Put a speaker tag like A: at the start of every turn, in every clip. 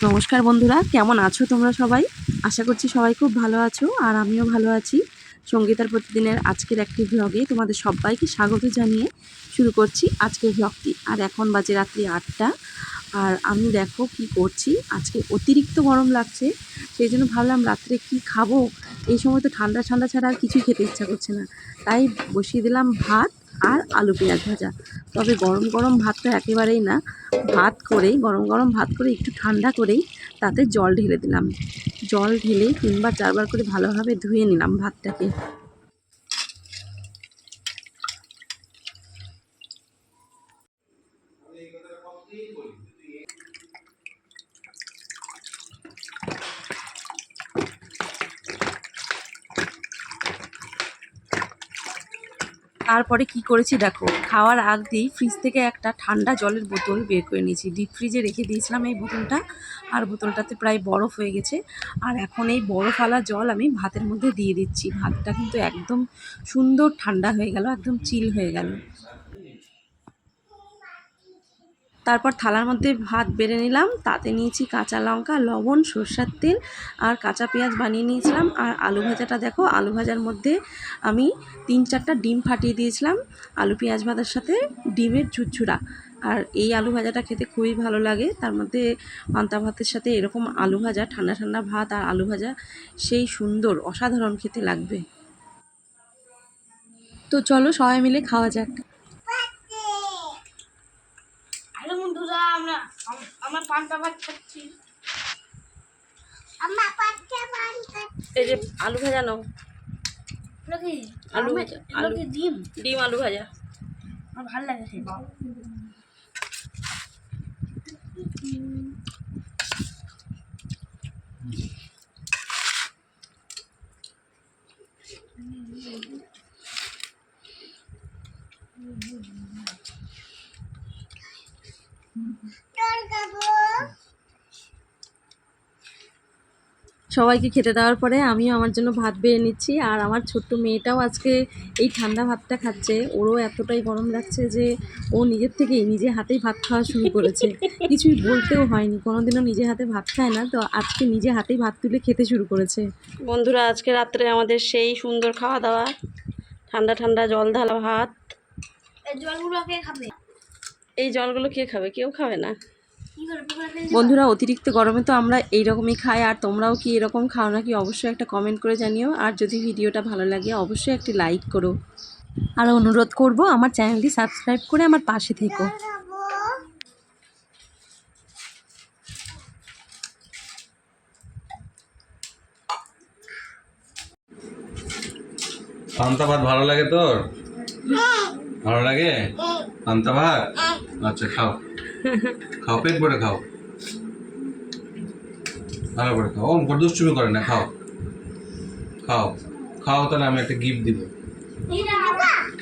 A: নমস্কার বন্ধুরা, কেমন আছো তোমরা সবাই? আশা করছি সবাই খুব ভালো আছো, আর আমিও ভালো আছি। সঙ্গীতার প্রতিদিনের আজকের একটি ভ্লগে তোমাদের সবাইকে স্বাগত জানিয়ে শুরু করছি আজকের ভ্লগটি। আর এখন বাজে রাত্রি 8টা। আর আমি দেখো কি করছি, আজকে অতিরিক্ত গরম লাগছে, সেই জন্য ভাবলাম রাত্রে কি খাবো। এই সময় তো ঠান্ডা ঠান্ডা ছাড়া আর কিছুই খেতে ইচ্ছা করছে না, তাই বসিয়ে দিলাম ভাত আর আলু পেঁয়াজ ভাজা। তবে গরম গরম ভাতটা একেবারেই না, গরম গরম ভাত করে একটু ঠান্ডা করেই তাতে জল ঢেলে দিলাম। জল ঢেলে 3-4 বার করে ভালোভাবে ধুয়ে নিলাম ভাতটাকে। তারপরে কি করেছি দেখো, খাওয়ার আগ দিয়েই ফ্রিজ থেকে একটা ঠান্ডা জলের বোতল বের করে নিয়েছি। ডিপ ফ্রিজে রেখে দিয়েছিলাম এই বোতলটা, আর বোতলটাতে প্রায় বরফ হয়ে গেছে। আর এখন এই বরফওয়ালা জল আমি ভাতের মধ্যে দিয়ে দিচ্ছি। ভাতটা কিন্তু একদম সুন্দর ঠান্ডা হয়ে গেল, একদম চিল হয়ে গেল। তারপর থালার মধ্যে ভাত বেড়ে নিলাম, তাতে নিয়েছি কাঁচা লঙ্কা, লবণ, সরষের তেল আর কাঁচা পেঁয়াজ বানিয়ে নিয়েছিলাম। আর আলু ভাজাটা দেখো, আলু ভাজার মধ্যে আমি 3-4টা ডিম ফাটিয়ে দিয়েছিলাম আলু পেঁয়াজ ভাজার সাথে, ডিমের ঝুরঝুরা। আর এই আলু ভাজাটা খেতে খুবই ভালো লাগে। তার মধ্যে পান্তা ভাতের সাথে এরকম আলু ভাজা, ঠান্ডা ঠান্ডা ভাত আর আলু ভাজা, সেই সুন্দর অসাধারণ খেতে লাগবে। তো চলো সবাই মিলে খাওয়া যাক।
B: হ্যালো বন্ধুরা, আমার পান্তা ভাত খাচ্ছি।
A: এই যে আলু ভাজা নাও। আলু ভাজা, আলু
B: ডিম
A: ডিম আলু ভাজা
B: আমার ভালো লাগে খেতে।
A: সবাইকে খেতে দেওয়ার পরে আমিও আমার জন্য ভাত বেড়ে নিচ্ছি। আর আমার ছোট্ট মেয়েটাও আজকে এই ঠান্ডা ভাতটা খাচ্ছে। ওরও এতটাই গরম লাগছে যে ও নিজে হাতেই ভাত খাওয়া শুরু করেছে। কিছুই বলতেও হয়নি, কোনোদিনও নিজে হাতে ভাত খায় না, তো আজকে নিজে হাতেই ভাত তুলে খেতে শুরু করেছে। বন্ধুরা, আজকে রাত্রে আমাদের সেই সুন্দর খাওয়া দাওয়া, ঠান্ডা ঠান্ডা জল ঢালা ভাত।
B: এই জলগুলো কে খাবে?
A: এই জলগুলো কে খাবে? কেউ খাবে না। বন্ধুরা, অতিরিক্ত গরমে তো আমরা এইরকমই খাই, আর তোমরাও কি এরকম খাও নাকি অবশ্যই একটা কমেন্ট করে জানিও। আর যদি ভিডিওটা ভালো লাগে অবশ্যই একটি লাইক করো, আর অনুরোধ করব আমার চ্যানেলটি সাবস্ক্রাইব করে আমার পাশে থেকো।
C: পান্তা ভাত ভালো লাগে তোর? ভালো লাগে পান্তা ভাত? আচ্ছা, খাও খাও, পেট ভরে খাও, ভালো করে খাও। ওম করে দুষ্টুমি করে না, খাও খাও খাও। তাহলে আমি একটা গিফট দিব।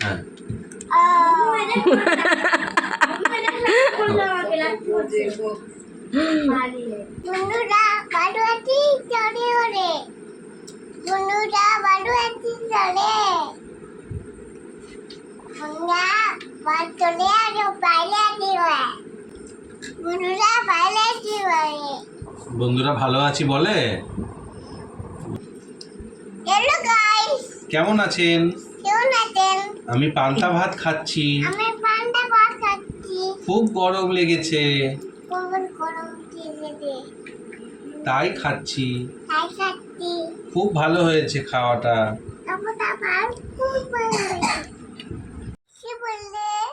C: হ্যাঁ, বন্ধুরা ভালো আছি বলে। কেমন আছেন? আমি পান্তা ভাত খাচ্ছি। খুব গরম লেগেছে, তাই খাচ্ছি। খুব ভালো হয়েছে খাওয়াটা।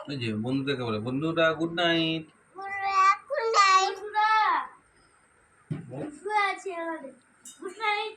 C: ওই যে বন্ধুদেরকে বলে, বন্ধুরা গুড নাইট।
B: Good night.